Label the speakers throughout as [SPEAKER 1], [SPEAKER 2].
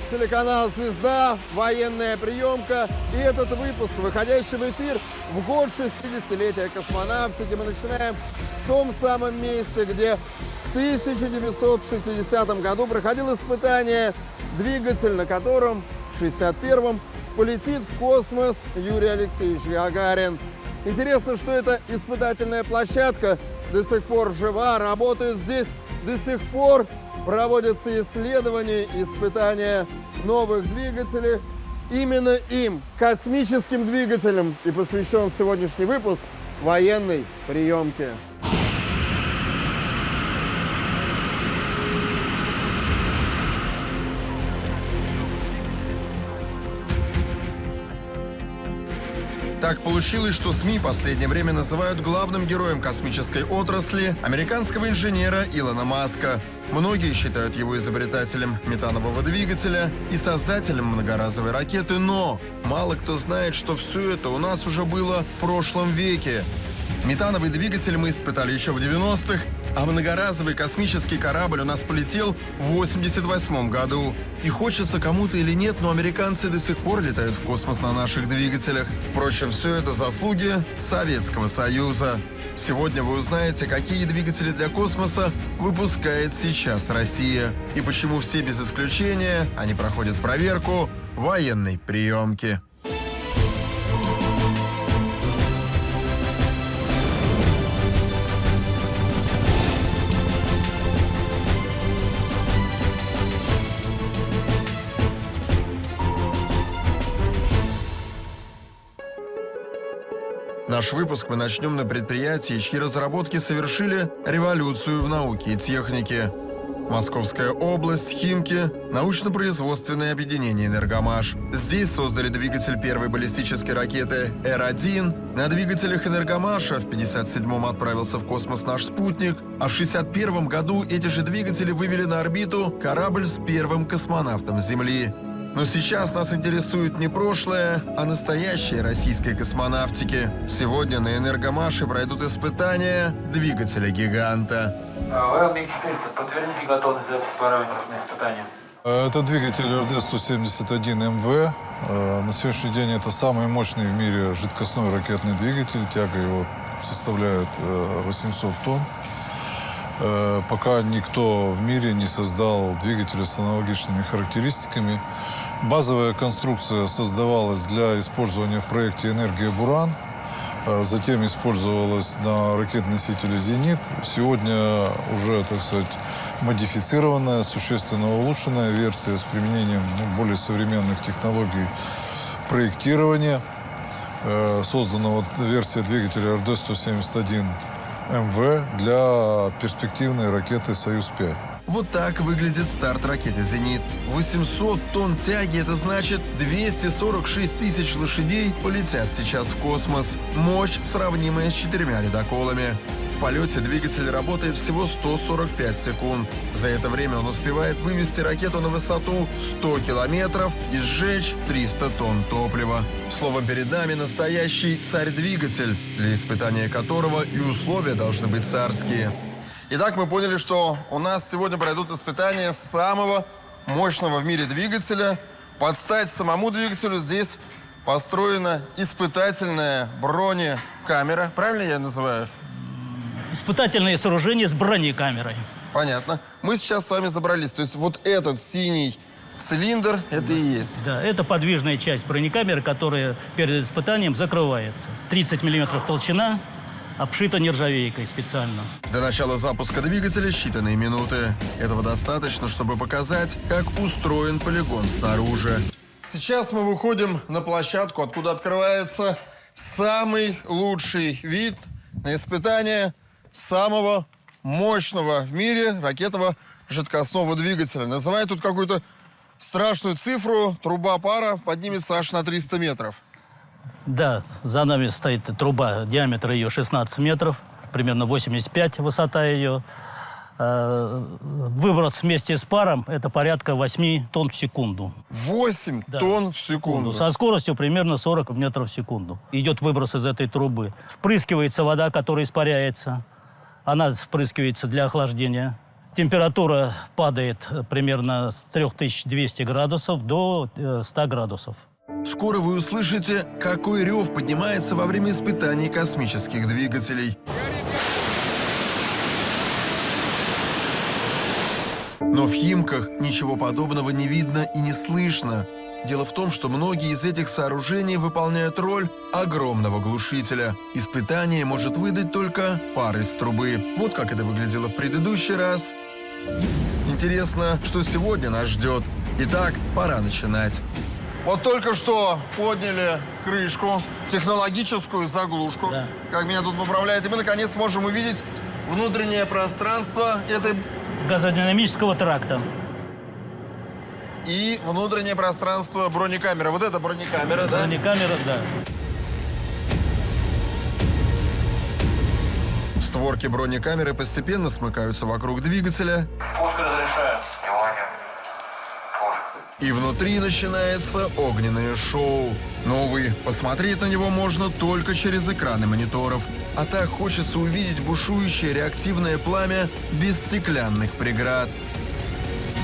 [SPEAKER 1] телеканал «Звезда», военная приемка. И этот выпуск, выходящий в эфир в год 60-летия космонавтики, мы начинаем в том самом месте, где в 1960 году проходил испытание двигатель, на котором в 61-м полетит в космос Юрий Алексеевич Гагарин. Интересно, что эта испытательная площадка до сих пор жива, работает здесь до сих пор. Проводятся исследования, испытания новых двигателей. Именно им, космическим двигателям, и посвящен сегодняшний выпуск военной приемке.
[SPEAKER 2] Так получилось, что СМИ в последнее время называют главным героем космической отрасли американского инженера Илона Маска. Многие считают его изобретателем метанового двигателя и создателем многоразовой ракеты, но мало кто знает, что все это у нас уже было в прошлом веке. Метановый двигатель мы испытали еще в 90-х, а многоразовый космический корабль у нас полетел в 88 году. И хочется кому-то или нет, но американцы до сих пор летают в космос на наших двигателях. Впрочем, все это заслуги Советского Союза. Сегодня вы узнаете, какие двигатели для космоса выпускает сейчас Россия. И почему все без исключения они проходят проверку военной приемки. Наш выпуск мы начнем на предприятии, чьи разработки совершили революцию в науке и технике. Московская область, Химки, научно-производственное объединение «Энергомаш». Здесь создали двигатель первой баллистической ракеты Р-1. На двигателях «Энергомаша» в 1957-м отправился в космос наш спутник, а в 1961 году эти же двигатели вывели на орбиту корабль с первым космонавтом Земли. Но сейчас нас интересует не прошлое, а настоящее российской космонавтики. Сегодня на «Энергомаше» пройдут испытания двигателя «Гиганта».
[SPEAKER 3] ВЛМ-400, подтвердите готовность запуска параметров на испытания.
[SPEAKER 4] Это двигатель РД-171МВ. На сегодняшний день это самый мощный в мире жидкостной ракетный двигатель. Тяга его составляет 800 тонн. Пока никто в мире не создал двигателя с аналогичными характеристиками. Базовая конструкция создавалась для использования в проекте «Энергия Буран». Затем использовалась на ракет-носителе «Зенит». Сегодня уже, так сказать, модифицированная, существенно улучшенная версия с применением более современных технологий проектирования. Создана вот версия двигателя РД-171МВ для перспективной ракеты «Союз-5».
[SPEAKER 2] Вот так выглядит старт ракеты «Зенит». 800 тонн тяги – это значит 246 тысяч лошадей полетят сейчас в космос. Мощь, сравнимая с 4 ледоколами. В полете двигатель работает всего 145 секунд. За это время он успевает вывести ракету на высоту 100 километров и сжечь 300 тонн топлива. Словом, перед нами настоящий царь-двигатель, для испытания которого и условия должны быть царские. Итак, мы поняли, что у нас сегодня пройдут испытания самого мощного в мире двигателя. Под стать самому двигателю здесь построена испытательная бронекамера. Правильно я называю?
[SPEAKER 5] Испытательное сооружение с бронекамерой.
[SPEAKER 2] Понятно. Мы сейчас с вами забрались. То есть вот этот синий цилиндр, это и есть.
[SPEAKER 5] Да, это подвижная часть бронекамеры, которая перед испытанием закрывается. 30 миллиметров толщина, обшита нержавейкой специально.
[SPEAKER 2] До начала запуска двигателя считанные минуты. Этого достаточно, чтобы показать, как устроен полигон снаружи. Сейчас мы выходим на площадку, откуда открывается самый лучший вид на испытание самого мощного в мире ракетного жидкостного двигателя. Называют тут какую-то страшную цифру. Труба пара поднимется аж на 300 метров.
[SPEAKER 5] Да, за нами стоит труба, диаметр ее 16 метров, примерно 85 высота ее. Выброс вместе с паром – это порядка 8 тонн в секунду.
[SPEAKER 2] 8 тонн в секунду?
[SPEAKER 5] Со скоростью примерно 40 метров в секунду. Идет выброс из этой трубы. Впрыскивается вода, которая испаряется. Она впрыскивается для охлаждения Температура падает примерно с 3200 градусов до 100 градусов.
[SPEAKER 2] Скоро вы услышите, какой рев поднимается во время испытаний космических двигателей. Но в Химках ничего подобного не видно и не слышно. Дело в том, что многие из этих сооружений выполняют роль огромного глушителя. Испытание может выдать только пар из трубы. Вот как это выглядело в предыдущий раз. Интересно, что сегодня нас ждет. Итак, пора начинать.
[SPEAKER 1] Вот только что подняли крышку, технологическую заглушку.
[SPEAKER 5] Да.
[SPEAKER 1] Как меня тут поправляет. И мы, наконец, можем увидеть внутреннее пространство этой...
[SPEAKER 5] Газодинамического тракта.
[SPEAKER 1] И внутреннее пространство бронекамеры. Вот это бронекамера, да?
[SPEAKER 5] Бронекамера, да.
[SPEAKER 2] Створки бронекамеры постепенно смыкаются вокруг двигателя.
[SPEAKER 3] Пуск разрешаю. Внимание. Пуск.
[SPEAKER 2] И внутри начинается огненное шоу. Но, увы, посмотреть на него можно только через экраны мониторов. А так хочется увидеть бушующее реактивное пламя без стеклянных преград.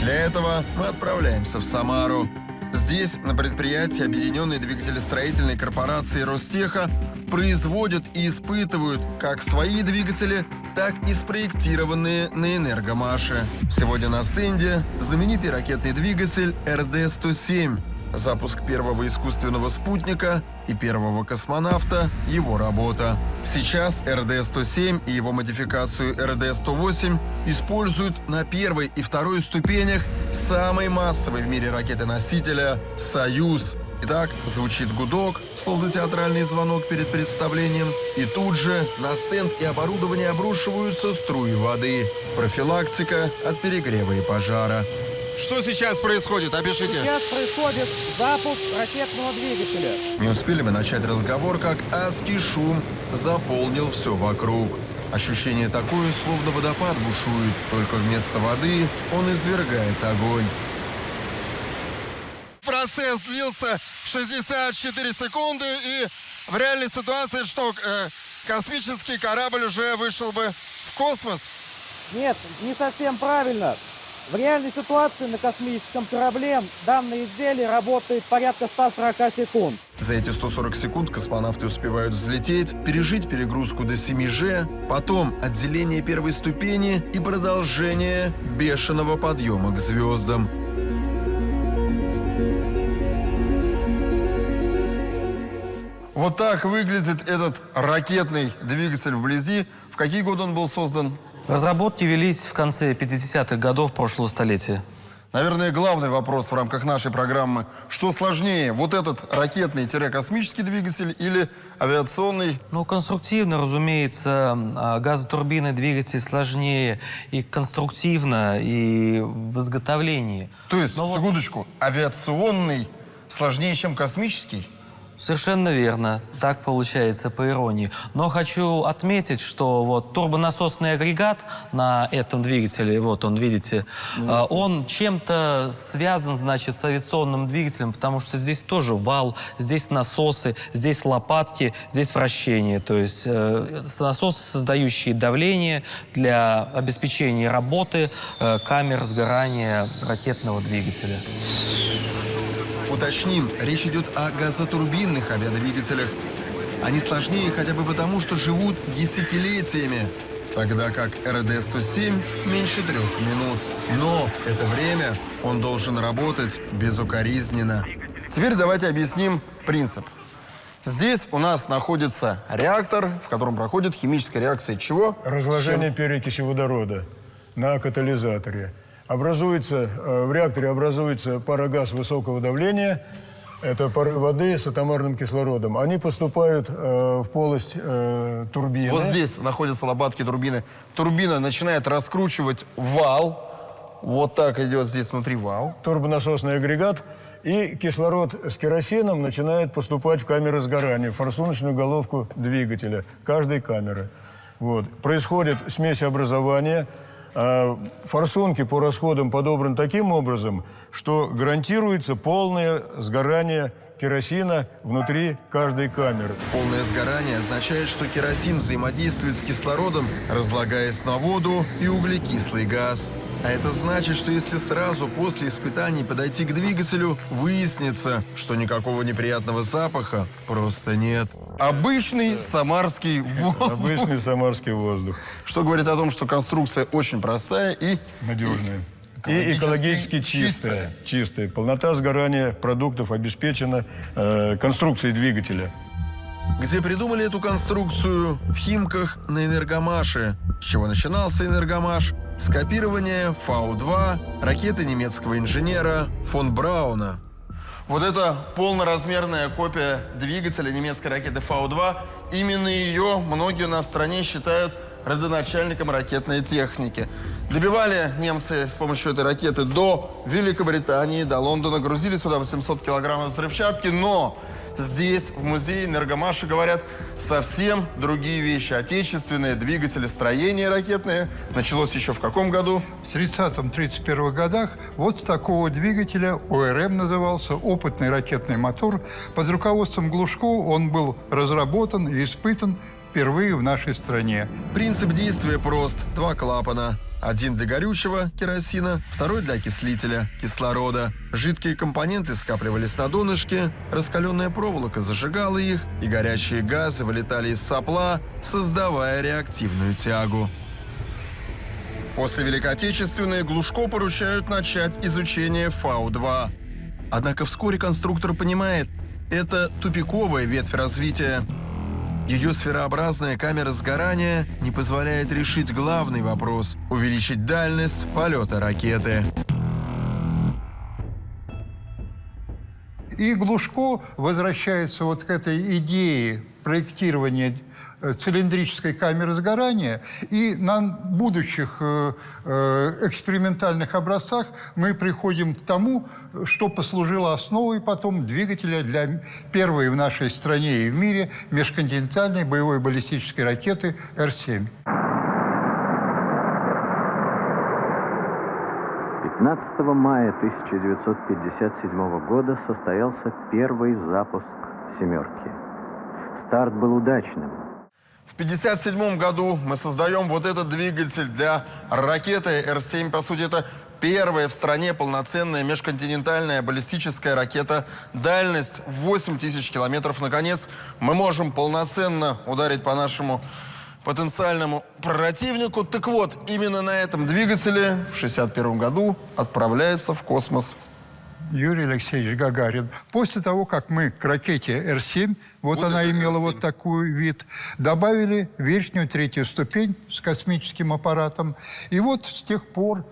[SPEAKER 2] Для этого мы отправляемся в Самару. Здесь, на предприятии Объединенной двигателестроительной корпорации Ростеха, производят и испытывают как свои двигатели, так и спроектированные на Энергомаше. Сегодня на стенде знаменитый ракетный двигатель РД-107. Запуск первого искусственного спутника и первого космонавта – его работа. Сейчас РД-107 и его модификацию РД-108 используют на первой и второй ступенях самой массовой в мире ракеты-носителя «Союз». Итак, звучит гудок, словно театральный звонок перед представлением, и тут же на стенд и оборудование обрушиваются струи воды. Профилактика от перегрева и пожара.
[SPEAKER 1] Что сейчас происходит? Опишите.
[SPEAKER 6] Сейчас происходит запуск ракетного двигателя.
[SPEAKER 2] Не успели мы начать разговор, как адский шум заполнил все вокруг. Ощущение такое, словно водопад бушует, только вместо воды он извергает огонь.
[SPEAKER 1] Процесс длился 64 секунды, и в реальной ситуации, что космический корабль уже вышел бы в космос?
[SPEAKER 6] Нет, не совсем правильно. В реальной ситуации на космическом корабле данное изделие работает порядка 140 секунд.
[SPEAKER 2] За эти 140 секунд космонавты успевают взлететь, пережить перегрузку до 7G, потом отделение первой ступени и продолжение бешеного подъема к звездам.
[SPEAKER 1] Вот так выглядит этот ракетный двигатель вблизи. В какие годы он был создан?
[SPEAKER 7] Разработки велись в конце 50-х годов прошлого столетия.
[SPEAKER 1] Наверное, главный вопрос в рамках нашей программы. Что сложнее, вот этот ракетный-космический двигатель или авиационный?
[SPEAKER 7] Ну, конструктивно, разумеется, газотурбинный двигатель сложнее и конструктивно, и в изготовлении.
[SPEAKER 1] То есть,
[SPEAKER 7] Но
[SPEAKER 1] секундочку, авиационный сложнее, чем космический?
[SPEAKER 7] Совершенно верно. Так получается, по иронии. Но хочу отметить, что вот турбонасосный агрегат на этом двигателе, вот он, видите, он чем-то связан, значит, с авиационным двигателем, потому что здесь тоже вал, здесь насосы, здесь лопатки, здесь вращение. То есть насосы, создающие давление для обеспечения работы камер сгорания ракетного двигателя.
[SPEAKER 2] Уточним, речь идет о газотурбинных авиадвигателях. Они сложнее хотя бы потому, что живут десятилетиями, тогда как РД-107 меньше 3 минут. Но это время он должен работать безукоризненно.
[SPEAKER 1] Теперь давайте объясним принцип. Здесь у нас находится реактор, в котором проходит химическая реакция чего?
[SPEAKER 8] Разложение перекиси водорода на катализаторе. В реакторе образуется парогаз высокого давления, это пары воды с атомарным кислородом. Они поступают в полость турбины.
[SPEAKER 1] Вот здесь находятся лопатки турбины. Турбина начинает раскручивать вал. Вот так идет здесь внутри вал.
[SPEAKER 8] Турбонасосный агрегат. И кислород с керосином начинает поступать в камеры сгорания, в форсуночную головку двигателя каждой камеры. Вот. Происходит смесеобразование. Форсунки по расходам подобраны таким образом, что гарантируется полное сгорание керосина внутри каждой камеры.
[SPEAKER 2] Полное сгорание означает, что керосин взаимодействует с кислородом, разлагаясь на воду и углекислый газ. А это значит, что если сразу после испытаний подойти к двигателю, выяснится, что никакого неприятного запаха просто нет. Обычный самарский воздух.
[SPEAKER 8] Обычный самарский воздух.
[SPEAKER 2] Что говорит о том, что конструкция очень простая и
[SPEAKER 8] Надежная. И экологически чистая. Полнота сгорания продуктов обеспечена конструкцией двигателя.
[SPEAKER 2] Где придумали эту конструкцию? В Химках на Энергомаше. С чего начинался Энергомаш? С копирования Фау-2 ракеты немецкого инженера фон Брауна. Вот это полноразмерная копия двигателя немецкой ракеты Фау-2. Именно ее многие у нас в стране считают родоначальником ракетной техники. Добивали немцы с помощью этой ракеты до Великобритании, до Лондона, грузили сюда 800 килограммов взрывчатки, но здесь, в музее Энергомаша, говорят совсем другие вещи. Отечественные двигатели строения ракетные. Началось еще в каком году?
[SPEAKER 9] В 30-31 годах вот с такого двигателя, ОРМ назывался, опытный ракетный мотор. Под руководством Глушко он был разработан и испытан впервые в нашей стране.
[SPEAKER 2] Принцип действия прост. Два клапана. Один для горючего, керосина, второй для окислителя, кислорода. Жидкие компоненты скапливались на донышке, раскаленная проволока зажигала их, и горячие газы вылетали из сопла, создавая реактивную тягу. После Великой Отечественной Глушко поручают начать изучение Фау-2. Однако вскоре конструктор понимает, это тупиковая ветвь развития. Ее сферообразная камера сгорания не позволяет решить главный вопрос – увеличить дальность полета ракеты.
[SPEAKER 9] И Глушко возвращается вот к этой идее проектирования цилиндрической камеры сгорания. И на будущих экспериментальных образцах мы приходим к тому, что послужило основой потом двигателя для первой в нашей стране и в мире межконтинентальной боевой баллистической ракеты Р-7.
[SPEAKER 10] 15 мая 1957 года состоялся первый запуск «Семерки». Старт был удачным.
[SPEAKER 2] В 1957 году мы создаем вот этот двигатель для ракеты Р-7. По сути, это первая в стране полноценная межконтинентальная баллистическая ракета. Дальность 8000 километров. Наконец, мы можем полноценно ударить по нашему потенциальному противнику. Так вот, именно на этом двигателе в 1961 году отправляется в космос
[SPEAKER 9] Юрий Алексеевич Гагарин. После того, как мы к ракете Р-7, вот она имела вот такой вид, добавили верхнюю третью ступень с космическим аппаратом. И вот с тех пор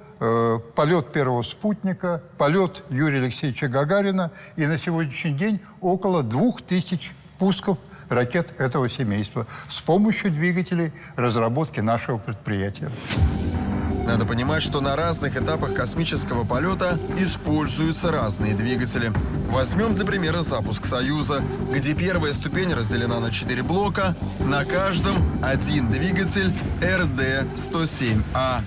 [SPEAKER 9] полет первого спутника, полет Юрия Алексеевича Гагарина, и на сегодняшний день около 2000 пусков ракет этого семейства с помощью двигателей разработки нашего предприятия.
[SPEAKER 2] Надо понимать, что на разных этапах космического полета используются разные двигатели. Возьмем для примера запуск «Союза», где первая ступень разделена на 4 блока, на каждом один двигатель РД-107А.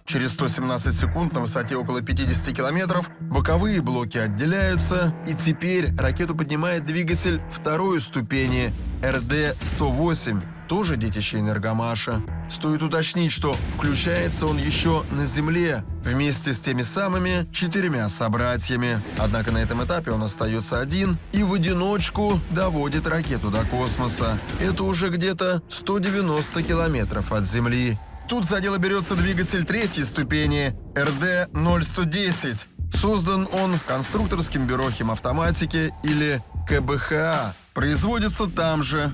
[SPEAKER 2] Через 117 секунд на высоте около 50 километров боковые блоки отделяются, и теперь ракету поднимает двигатель второй ступени РД-108, тоже детище Энергомаша. Стоит уточнить, что включается он еще на Земле вместе с теми самыми 4 собратьями. Однако на этом этапе он остается один и в одиночку доводит ракету до космоса. Это уже где-то 190 километров от Земли. Тут за дело берется двигатель третьей ступени РД-0110. Создан он конструкторским бюро химавтоматики или КБХА. Производится там же.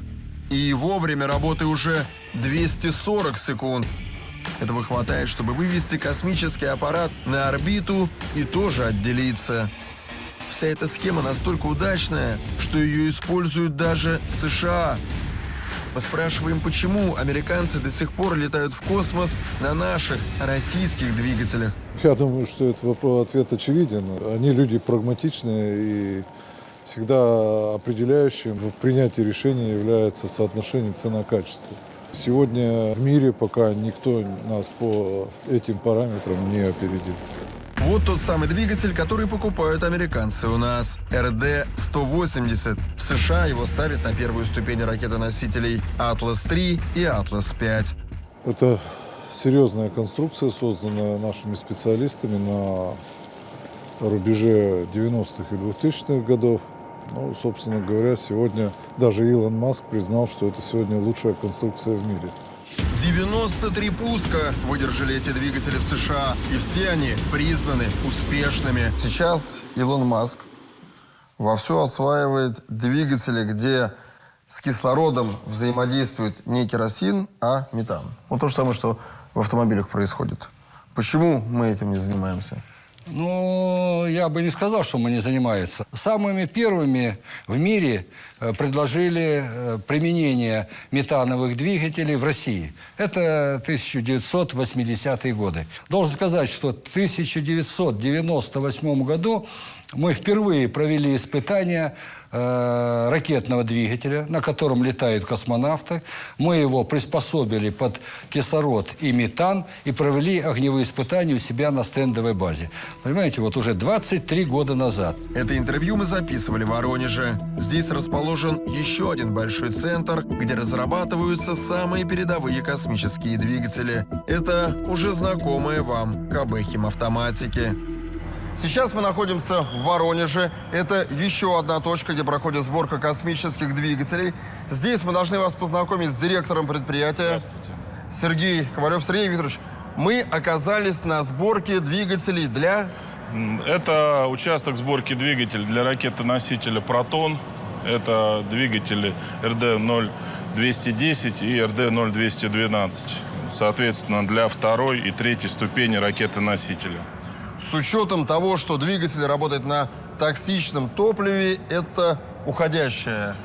[SPEAKER 2] И его время работы уже 240 секунд. Этого хватает, чтобы вывести космический аппарат на орбиту и тоже отделиться. Вся эта схема настолько удачная, что ее используют даже США. Мы спрашиваем, почему американцы до сих пор летают в космос на наших российских двигателях.
[SPEAKER 4] Я думаю, что этот ответ очевиден. Они люди прагматичные, и всегда определяющим в принятии решения является соотношение цена-качество. Сегодня в мире пока никто нас по этим параметрам не опередил.
[SPEAKER 2] Вот тот самый двигатель, который покупают американцы у нас. РД-180. В США его ставят на первую ступень ракетоносителей «Атлас-3» и «Атлас-5».
[SPEAKER 4] Это серьезная конструкция, созданная нашими специалистами на рубеже 90-х и 2000-х годов. Ну, собственно говоря, сегодня даже Илон Маск признал, что это сегодня лучшая конструкция в мире.
[SPEAKER 2] 93 пуска выдержали эти двигатели в США, и все они признаны успешными. Сейчас Илон Маск вовсю осваивает двигатели, где с кислородом взаимодействует не керосин, а метан. Вот то же самое, что в автомобилях происходит. Почему мы этим не занимаемся?
[SPEAKER 11] Ну, я бы не сказал, что мы не занимаемся. Самыми первыми в мире предложили применение метановых двигателей в России. Это 1980-е годы. Должен сказать, что в 1998 году мы впервые провели испытания ракетного двигателя, на котором летают космонавты. Мы его приспособили под кислород и метан и провели огневые испытания у себя на стендовой базе. Понимаете, вот уже 23 года назад.
[SPEAKER 2] Это интервью мы записывали в Воронеже. Здесь расположен еще один большой центр, где разрабатываются самые передовые космические двигатели. Это уже знакомые вам КБ «Химавтоматики». Сейчас мы находимся в Воронеже. Это еще одна точка, где проходит сборка космических двигателей. Здесь мы должны вас познакомить с директором предприятия. Сергей Ковалев. Сергей Викторович, мы оказались на сборке двигателей для...
[SPEAKER 12] Это участок сборки двигателей для ракеты-носителя «Протон». Это двигатели РД-0210 и РД-0212. Соответственно, для второй и третьей ступени ракеты-носителя.
[SPEAKER 2] С учетом того, что двигатель работает на токсичном топливе, это уходящая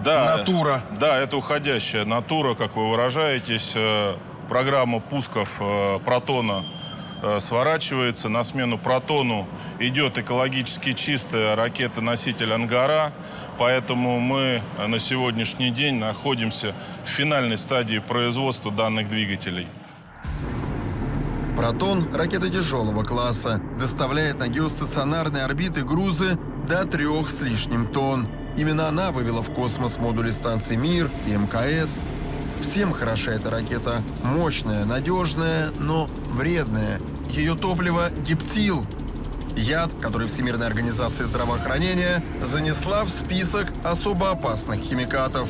[SPEAKER 2] натура.
[SPEAKER 12] Да, это уходящая натура, как вы выражаетесь. Программа пусков «Протона» сворачивается. На смену «Протону» идет экологически чистая ракета-носитель «Ангара». Поэтому мы на сегодняшний день находимся в финальной стадии производства данных двигателей.
[SPEAKER 2] «Протон» — ракета тяжелого класса. Доставляет на геостационарные орбиты грузы до 3 с лишним тонн. Именно она вывела в космос модули станций «Мир» и МКС. Всем хороша эта ракета. Мощная, надежная, но вредная. Ее топливо — гептил. Яд, который Всемирная организация здравоохранения занесла в список особо опасных химикатов.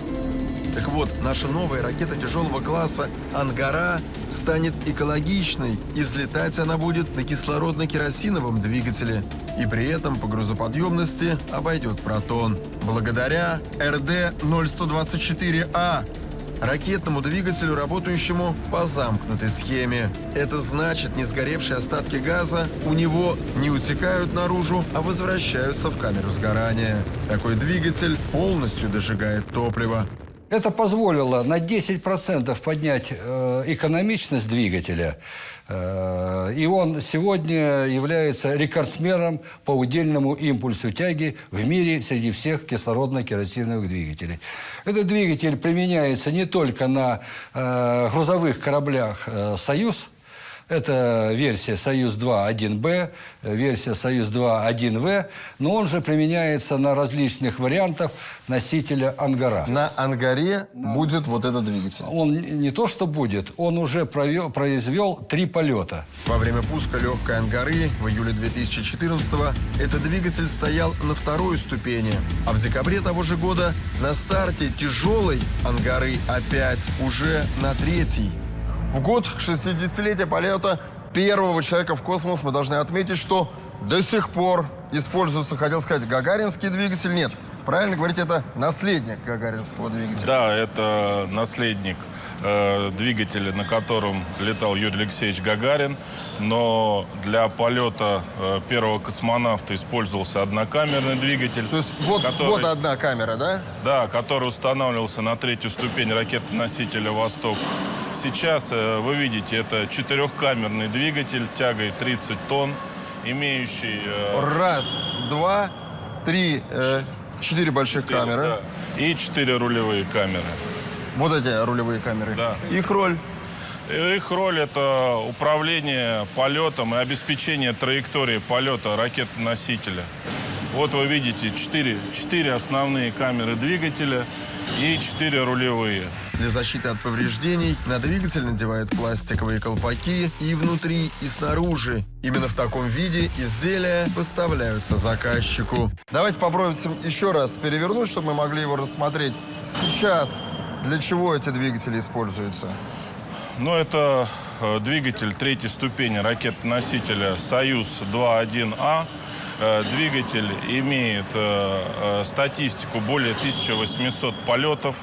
[SPEAKER 2] Так вот, наша новая ракета тяжелого класса «Ангара» станет экологичной, и взлетать она будет на кислородно-керосиновом двигателе. И при этом по грузоподъемности обойдет «Протон». Благодаря РД-0124А, ракетному двигателю, работающему по замкнутой схеме. Это значит, не сгоревшие остатки газа у него не утекают наружу, а возвращаются в камеру сгорания. Такой двигатель полностью дожигает топливо.
[SPEAKER 11] Это позволило на 10% поднять экономичность двигателя. И он сегодня является рекордсменом по удельному импульсу тяги в мире среди всех кислородно-керосиновых двигателей. Этот двигатель применяется не только на грузовых кораблях «Союз». Это версия «Союз-2-1Б», версия «Союз-2-1В», но он же применяется на различных вариантах носителя «Ангара».
[SPEAKER 2] На «Ангаре» будет вот этот двигатель?
[SPEAKER 11] Он не то что будет, он уже произвел 3 полета.
[SPEAKER 2] Во время пуска легкой «Ангары» в июле 2014-го этот двигатель стоял на 2-й ступени, а в декабре того же года на старте тяжелой «Ангары» опять уже на 3-й. В год 60-летия полета первого человека в космос мы должны отметить, что до сих пор используется, хотел сказать, гагаринский двигатель. Нет, правильно говорить, это наследник гагаринского двигателя.
[SPEAKER 12] Да, это наследник двигателя, на котором летал Юрий Алексеевич Гагарин. Но для полета первого космонавта использовался однокамерный двигатель.
[SPEAKER 2] То есть вот одна камера, да?
[SPEAKER 12] Да, который устанавливался на 3-ю ступень ракеты-носителя «Восток». Сейчас, вы видите, это 4-камерный двигатель тягой 30 тонн, имеющий...
[SPEAKER 2] 1, 2, 3, 4 больших камеры.
[SPEAKER 12] Да, и 4 рулевые камеры.
[SPEAKER 1] Вот эти рулевые камеры.
[SPEAKER 12] Да.
[SPEAKER 1] Их роль?
[SPEAKER 12] Их роль – это управление полетом и обеспечение траектории полета ракет-носителя. Вот вы видите 4 основные камеры двигателя и 4 рулевые.
[SPEAKER 2] Для защиты от повреждений на двигатель надевают пластиковые колпаки и внутри, и снаружи. Именно в таком виде изделия поставляются заказчику.
[SPEAKER 1] Давайте попробуем еще раз перевернуть, чтобы мы могли его рассмотреть. Сейчас для чего эти двигатели используются?
[SPEAKER 12] Ну, это двигатель 3-й ступени ракет-носителя «Союз-2.1А». Двигатель имеет статистику более 1800 полетов.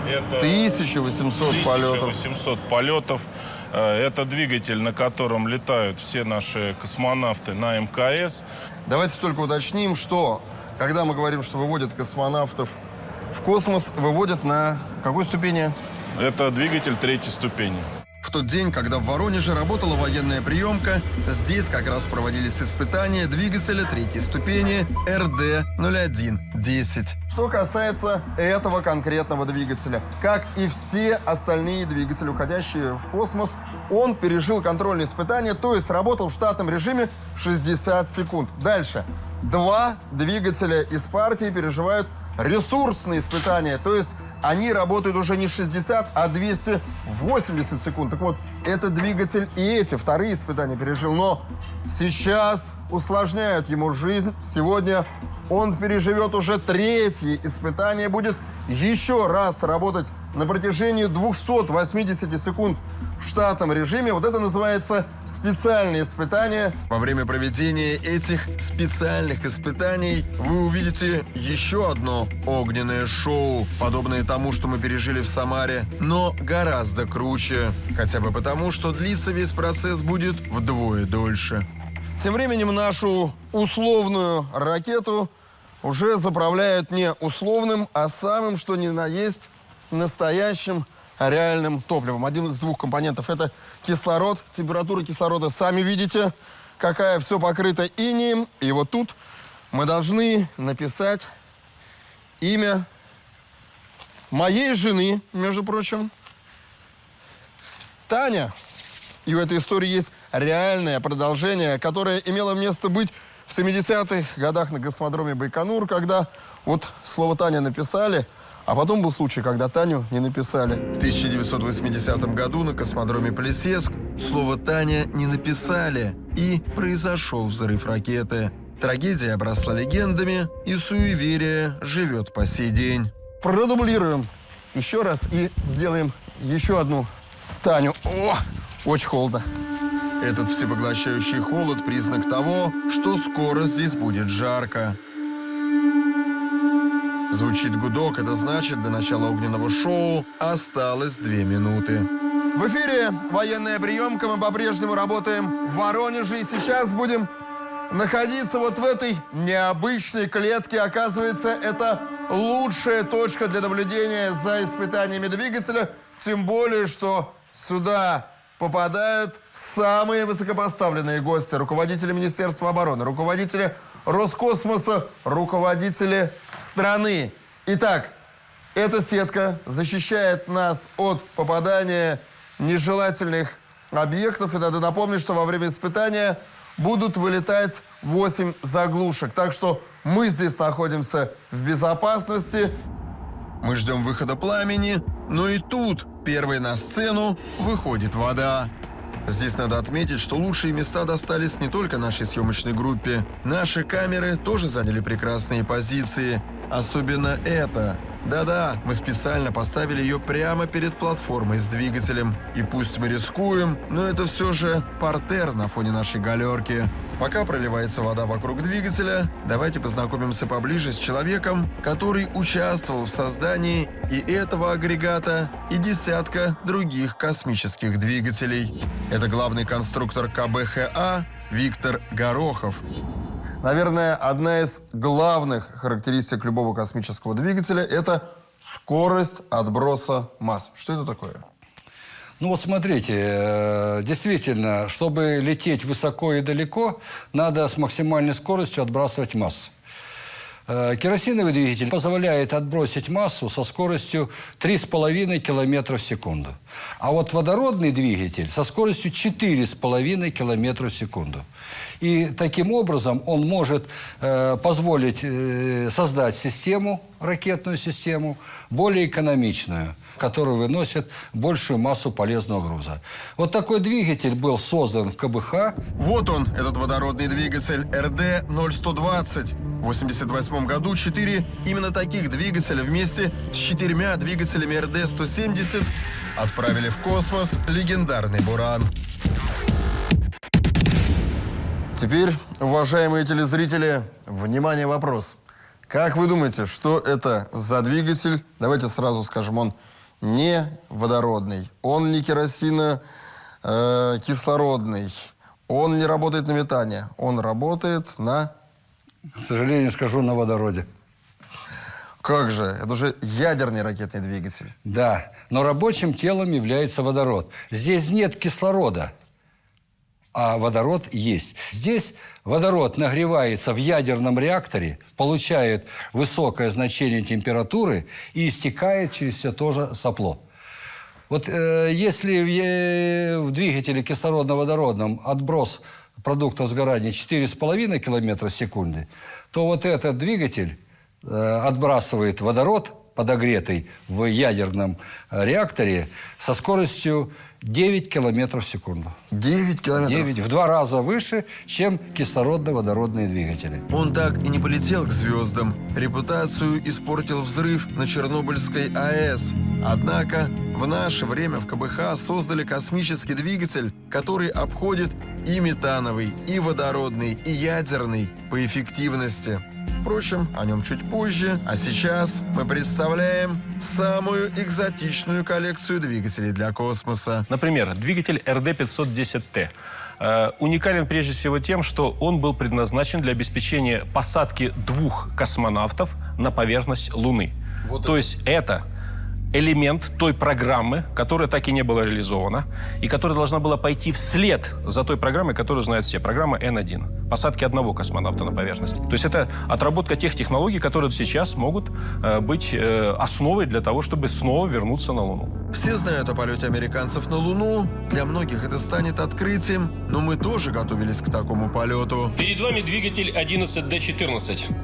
[SPEAKER 12] Это
[SPEAKER 1] 1800 полетов.
[SPEAKER 12] 1800 полетов. Это двигатель, на котором летают все наши космонавты на МКС.
[SPEAKER 1] Давайте только уточним, что когда мы говорим, что выводят космонавтов в космос, выводят на какой ступени?
[SPEAKER 12] Это двигатель 3-й ступени.
[SPEAKER 2] В тот день, когда в Воронеже работала военная приемка, здесь как раз проводились испытания двигателя 3-й ступени РД-01-10.
[SPEAKER 1] Что касается этого конкретного двигателя, как и все остальные двигатели, уходящие в космос, он пережил контрольные испытания, то есть работал в штатном режиме 60 секунд. Дальше. 2 двигателя из партии переживают ресурсные испытания, то есть они работают уже не 60, а 280 секунд. Так вот, этот двигатель и эти вторые испытания пережил, но сейчас усложняют ему жизнь. Сегодня он переживет уже 3-е испытание, будет еще раз работать на протяжении 280 секунд в штатном режиме. Вот это называется специальные испытания.
[SPEAKER 2] Во время проведения этих специальных испытаний вы увидите еще одно огненное шоу, подобное тому, что мы пережили в Самаре, но гораздо круче. Хотя бы потому, что длиться весь процесс будет вдвое дольше.
[SPEAKER 1] Тем временем нашу условную ракету уже заправляют не условным, а самым, что ни на есть, настоящим реальным топливом. Один из 2 компонентов – это кислород. Температура кислорода, сами видите, какая, все покрыто инеем. И вот тут мы должны написать имя моей жены, между прочим, Таня. И у этой истории есть реальное продолжение, которое имело место быть в 70-х годах на космодроме Байконур, когда вот слово «Таня» написали, а потом был случай, когда Таню не написали.
[SPEAKER 2] В 1980 году на космодроме Плесецк слово «Таня» не написали, и произошел взрыв ракеты. Трагедия обросла легендами, и суеверие живет по сей день.
[SPEAKER 1] Продублируем еще раз и сделаем еще одну Таню. О, очень холодно.
[SPEAKER 2] Этот всепоглощающий холод – признак того, что скоро здесь будет жарко. Звучит гудок, это значит, до начала огненного шоу осталось 2 минуты.
[SPEAKER 1] В эфире военная приемка. Мы по-прежнему работаем в Воронеже. И сейчас будем находиться вот в этой необычной клетке. Оказывается, это лучшая точка для наблюдения за испытаниями двигателя. Тем более, что сюда попадают самые высокопоставленные гости. Руководители Министерства обороны, руководители Роскосмоса, руководители страны. Итак, эта сетка защищает нас от попадания нежелательных объектов. И надо напомнить, что во время испытания будут вылетать 8 заглушек. Так что мы здесь находимся в безопасности.
[SPEAKER 2] Мы ждем выхода пламени, но и тут первой на сцену выходит вода. Здесь надо отметить, что лучшие места достались не только нашей съемочной группе. Наши камеры тоже заняли прекрасные позиции. Особенно эта. Да-да, мы специально поставили ее прямо перед платформой с двигателем. И пусть мы рискуем, но это все же партер на фоне нашей галерки. Пока проливается вода вокруг двигателя, давайте познакомимся поближе с человеком, который участвовал в создании и этого агрегата, и десятка других космических двигателей. Это главный конструктор КБХА Виктор Горохов.
[SPEAKER 1] Наверное, одна из главных характеристик любого космического двигателя – это скорость отброса масс. Что это такое?
[SPEAKER 11] Ну вот смотрите, действительно, чтобы лететь высоко и далеко, надо с максимальной скоростью отбрасывать массу. Керосиновый двигатель позволяет отбросить массу со скоростью 3,5 км в секунду. А вот водородный двигатель со скоростью 4,5 км в секунду. И таким образом он может позволить создать систему, ракетную систему, более экономичную, которая выносит большую массу полезного груза. Вот такой двигатель был создан в КБХ.
[SPEAKER 2] Вот он, этот водородный двигатель РД-0120. В 1988 году 4 именно таких двигателя вместе с 4 двигателями РД-170 отправили в космос легендарный «Буран».
[SPEAKER 1] Теперь, уважаемые телезрители, внимание, вопрос. Как вы думаете, что это за двигатель? Давайте сразу скажем, он не водородный, он не кислородный, он не работает на метане, он работает на...
[SPEAKER 11] К сожалению, скажу, на водороде.
[SPEAKER 1] Как же? Это же ядерный ракетный двигатель.
[SPEAKER 11] Да, но рабочим телом является водород. Здесь нет кислорода, а водород есть. Здесь водород нагревается в ядерном реакторе, получает высокое значение температуры и истекает через все то же сопло. Вот если в двигателе кислородно-водородном отброс продуктов сгорания 4,5 км в секунду, то вот этот двигатель отбрасывает водород, подогретый в ядерном реакторе, со скоростью 9 км в секунду.
[SPEAKER 1] 9 километров?
[SPEAKER 11] 9, в 2 раза выше, чем кислородно-водородные двигатели.
[SPEAKER 2] Он так и не полетел к звездам. Репутацию испортил взрыв на Чернобыльской АЭС. Однако в наше время в КБХ создали космический двигатель, который обходит и метановый, и водородный, и ядерный по эффективности. Впрочем, о нем чуть позже. А сейчас мы представляем самую экзотичную коллекцию двигателей для космоса.
[SPEAKER 13] Например, двигатель РД-510Т. Уникален прежде всего тем, что он был предназначен для обеспечения посадки 2 космонавтов на поверхность Луны. То есть это элемент той программы, которая так и не была реализована, и которая должна была пойти вслед за той программой, которую знают все. Программа N1. Посадки 1 космонавта на поверхность. То есть это отработка тех технологий, которые сейчас могут быть основой для того, чтобы снова вернуться на Луну.
[SPEAKER 2] Все знают о полете американцев на Луну. Для многих это станет открытием, но мы тоже готовились к такому полету.
[SPEAKER 13] Перед вами двигатель 11D14.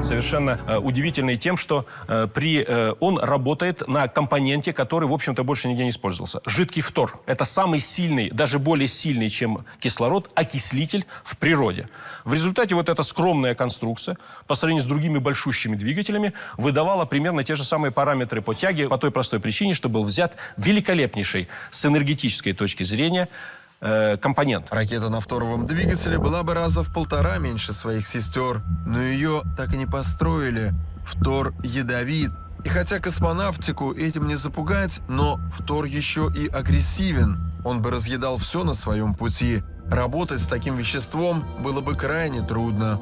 [SPEAKER 13] Совершенно удивительный тем, что он работает на компоненте, который, в общем-то, больше нигде не использовался. Жидкий фтор. Это самый сильный, даже более сильный, чем кислород, окислитель в природе. В результате вот эта скромная конструкция, по сравнению с другими большущими двигателями, выдавала примерно те же самые параметры по тяге, по той простой причине, что был взят великолепнейший с энергетической точки зрения компонент.
[SPEAKER 2] Ракета на фторовом двигателе была бы раза в 1,5 меньше своих сестер, но ее так и не построили. Фтор ядовит. И хотя космонавтику этим не запугать, но фтор еще и агрессивен. Он бы разъедал все на своем пути. Работать с таким веществом было бы крайне трудно.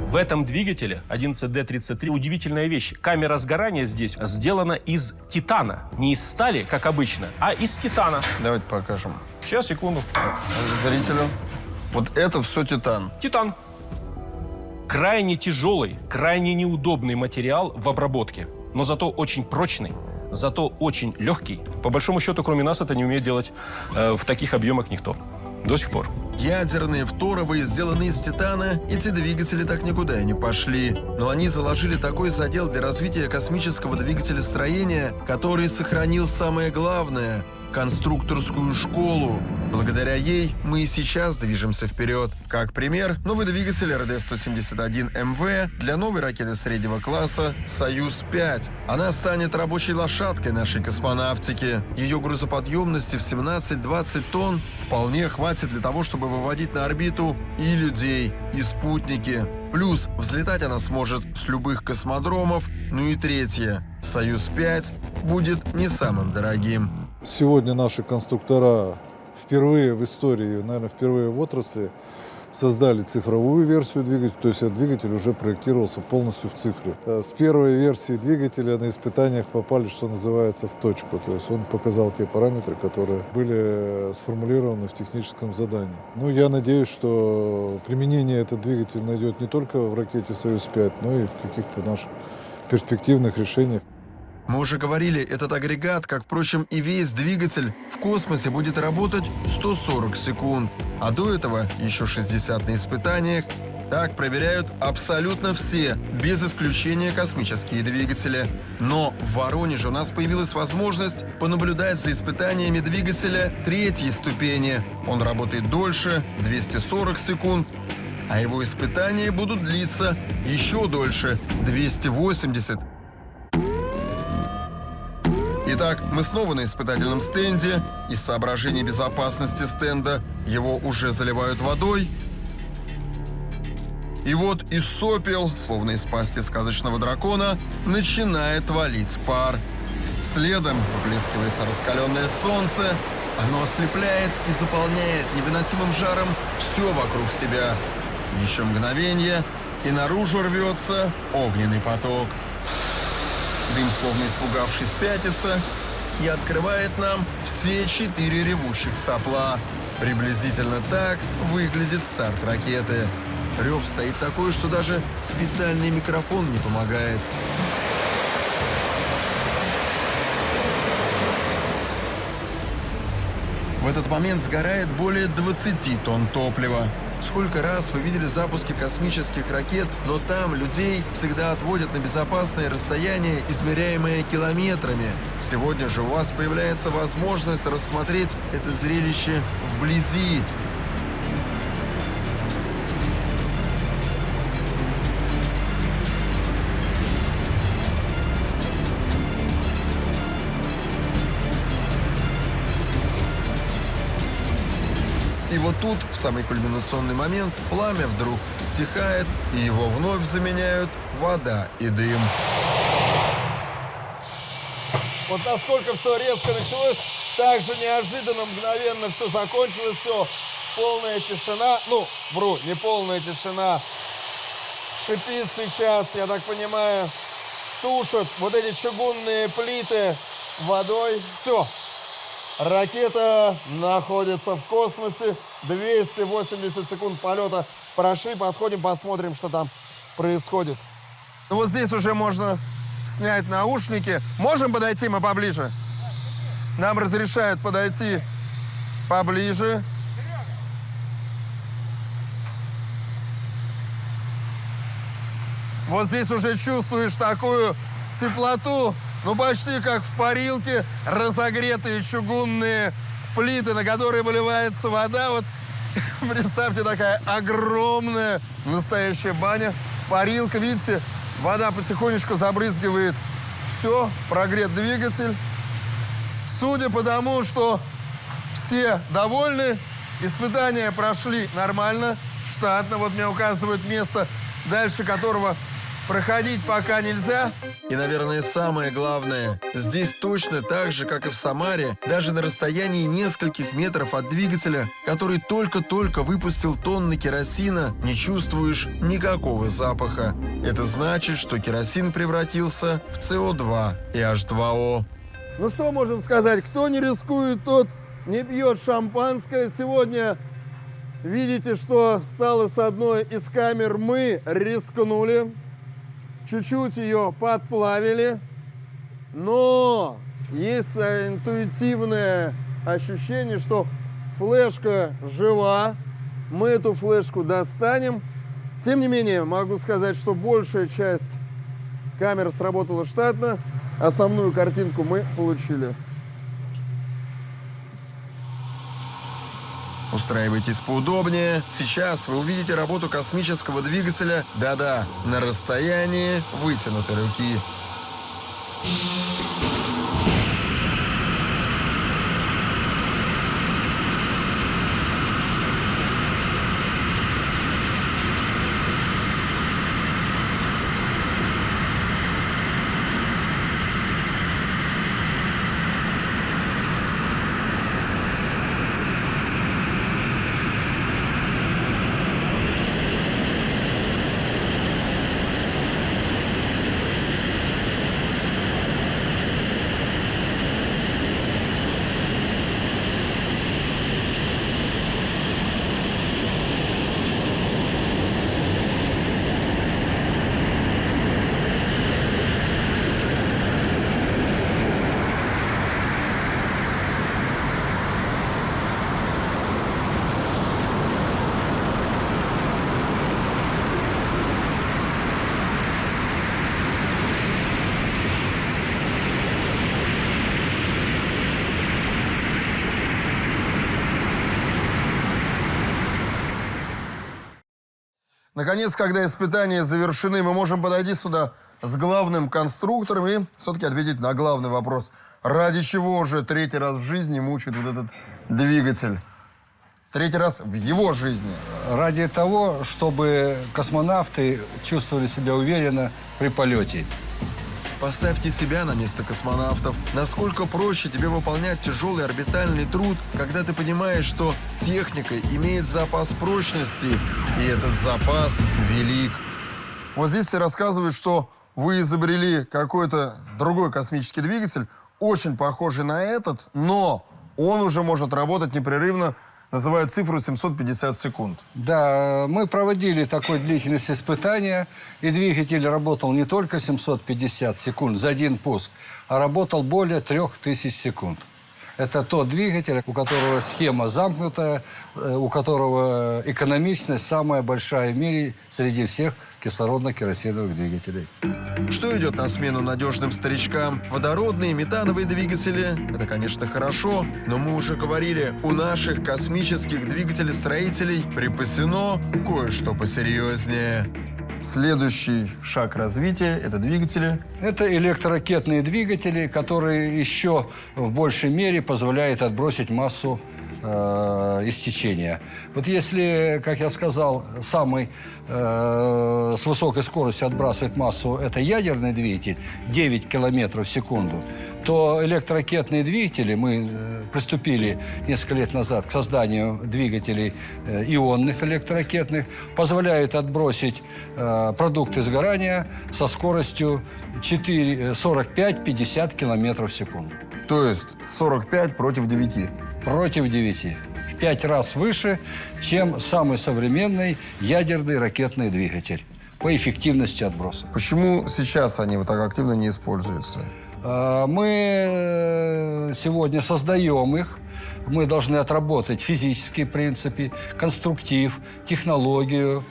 [SPEAKER 13] В этом двигателе 11D33 удивительная вещь. Камера сгорания здесь сделана из титана. Не из стали, как обычно, а из титана.
[SPEAKER 1] Давайте покажем.
[SPEAKER 13] Сейчас, секунду.
[SPEAKER 1] Зрителю. Вот это все титан.
[SPEAKER 13] Титан. Крайне тяжелый, крайне неудобный материал в обработке. Но зато очень прочный, зато очень легкий. По большому счету, кроме нас, это не умеет делать в таких объемах никто. До сих пор.
[SPEAKER 2] Ядерные фторовые сделаны из титана, эти двигатели так никуда и не пошли. Но они заложили такой задел для развития космического двигателестроения, который сохранил самое главное – конструкторскую школу. Благодаря ей мы и сейчас движемся вперед. Как пример, новый двигатель РД-171МВ для новой ракеты среднего класса «Союз-5». Она станет рабочей лошадкой нашей космонавтики. Ее грузоподъемности в 17-20 тонн вполне хватит для того, чтобы выводить на орбиту и людей, и спутники. Плюс взлетать она сможет с любых космодромов. Ну и третье. «Союз-5» будет не самым дорогим.
[SPEAKER 4] Сегодня наши конструктора впервые в истории, наверное, впервые в отрасли создали цифровую версию двигателя, то есть этот двигатель уже проектировался полностью в цифре. С первой версии двигателя на испытаниях попали, что называется, в точку, то есть он показал те параметры, которые были сформулированы в техническом задании. Ну, я надеюсь, что применение этот двигатель найдет не только в ракете «Союз-5», но и в каких-то наших перспективных решениях.
[SPEAKER 2] Мы уже говорили, этот агрегат, как, впрочем, и весь двигатель, в космосе будет работать 140 секунд. А до этого еще 60 на испытаниях. Так проверяют абсолютно все, без исключения космические двигатели. Но в Воронеже у нас появилась возможность понаблюдать за испытаниями двигателя третьей ступени. Он работает дольше, 240 секунд. А его испытания будут длиться еще дольше, 280. Итак, мы снова на испытательном стенде. Из соображений безопасности стенда его уже заливают водой. И вот из сопел, словно из пасти сказочного дракона, начинает валить пар. Следом выплескивается раскаленное солнце. Оно ослепляет и заполняет невыносимым жаром все вокруг себя. Еще мгновение, и наружу рвется огненный поток. Дым, словно испугавшись, пятится и открывает нам все 4 ревущих сопла. Приблизительно так выглядит старт ракеты. Рев стоит такой, что даже специальный микрофон не помогает. В этот момент сгорает более 20 тонн топлива. Сколько раз вы видели запуски космических ракет, но там людей всегда отводят на безопасное расстояние, измеряемое километрами. Сегодня же у вас появляется возможность рассмотреть это зрелище вблизи. И вот тут, в самый кульминационный момент, пламя вдруг стихает, и его вновь заменяют вода и дым.
[SPEAKER 1] Вот насколько все резко началось, так же неожиданно, мгновенно все закончилось, все, полная тишина. Ну, вру, не полная тишина. Шипит сейчас, я так понимаю, тушат вот эти чугунные плиты водой. Все. Ракета находится в космосе. 280 секунд полета прошли. Подходим, посмотрим, что там происходит. Ну, вот здесь уже можно снять наушники. Можем подойти мы поближе? Нам разрешают подойти поближе. Вот здесь уже чувствуешь такую теплоту. Ну, почти как в парилке, разогретые чугунные плиты, на которые выливается вода. Вот представьте, такая огромная настоящая баня, парилка. Видите, вода потихонечку забрызгивает все, прогрет двигатель. Судя по тому, что все довольны, испытания прошли нормально, штатно. Вот мне указывают место, дальше которого проходить пока нельзя.
[SPEAKER 2] И, наверное, самое главное, здесь точно так же, как и в Самаре, даже на расстоянии нескольких метров от двигателя, который только-только выпустил тонны керосина, не чувствуешь никакого запаха. Это значит, что керосин превратился в СО2 и H2O.
[SPEAKER 1] Ну что можем сказать? Кто не рискует, тот не пьет шампанское. Сегодня видите, что стало с одной из камер. Мы рискнули. Чуть-чуть ее подплавили, но есть интуитивное ощущение, что флешка жива. Мы эту флешку достанем. Тем не менее, могу сказать, что большая часть камер сработала штатно. Основную картинку мы получили.
[SPEAKER 2] Устраивайтесь поудобнее. Сейчас вы увидите работу космического двигателя, да-да, на расстоянии вытянутой руки.
[SPEAKER 1] Наконец, когда испытания завершены, мы можем подойти сюда с главным конструктором и все-таки ответить на главный вопрос. Ради чего же третий раз в жизни мучает вот этот двигатель? Третий раз в его жизни.
[SPEAKER 11] Ради того, чтобы космонавты чувствовали себя уверенно при полете.
[SPEAKER 2] Поставьте себя на место космонавтов. Насколько проще тебе выполнять тяжелый орбитальный труд, когда ты понимаешь, что техника имеет запас прочности, и этот запас велик.
[SPEAKER 1] Вот здесь все рассказывают, что вы изобрели какой-то другой космический двигатель, очень похожий на этот, но он уже может работать непрерывно, называют цифру 750 секунд.
[SPEAKER 11] Да, мы проводили такой длительность испытания, и двигатель работал не только 750 секунд за один пуск, а работал более 3000 секунд. Это тот двигатель, у которого схема замкнутая, у которого экономичность самая большая в мире среди всех кислородно-керосиновых двигателей.
[SPEAKER 2] Что идет на смену надежным старичкам? Водородные, метановые двигатели. Это, конечно, хорошо, но мы уже говорили, у наших космических двигателестроителей припасено кое-что посерьезнее.
[SPEAKER 1] Следующий шаг развития – это двигатели.
[SPEAKER 11] Это электроракетные двигатели, которые еще в большей мере позволяют отбросить массу из течения. Вот если, как я сказал, самый с высокой скоростью отбрасывает массу – это ядерный двигатель, 9 километров в секунду, то электроракетные двигатели, мы приступили несколько лет назад к созданию двигателей ионных электроракетных, позволяют отбросить продукты сгорания со скоростью 45-50 километров в секунду.
[SPEAKER 1] То есть 45 против 9.
[SPEAKER 11] Против 9. В 5 раз выше, чем самый современный ядерный ракетный двигатель по эффективности отброса.
[SPEAKER 1] Почему сейчас они вот так активно не используются?
[SPEAKER 11] Мы сегодня создаем их. Мы должны отработать физические принципы, конструктив, технологию.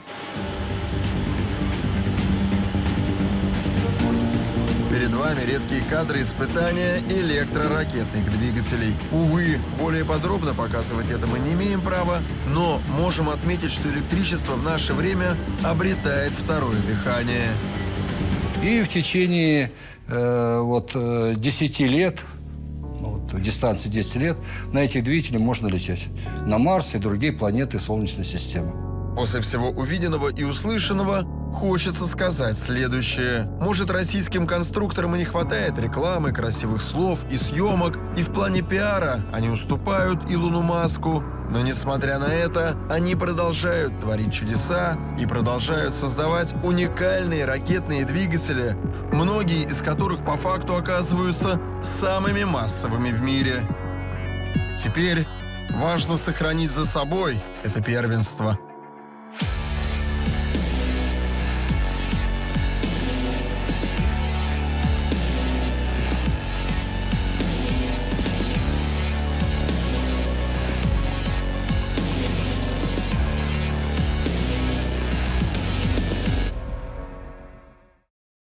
[SPEAKER 2] Перед вами редкие кадры испытания электроракетных двигателей. Увы, более подробно показывать это мы не имеем права, но можем отметить, что электричество в наше время обретает второе дыхание.
[SPEAKER 11] И в течение 10 лет, в дистанции 10 лет, на этих двигателях можно лететь на Марс и другие планеты Солнечной системы.
[SPEAKER 2] После всего увиденного и услышанного хочется сказать следующее. Может, российским конструкторам и не хватает рекламы, красивых слов и съемок, и в плане пиара они уступают Илону Маску. Но, несмотря на это, они продолжают творить чудеса и продолжают создавать уникальные ракетные двигатели, многие из которых по факту оказываются самыми массовыми в мире. Теперь важно сохранить за собой это первенство.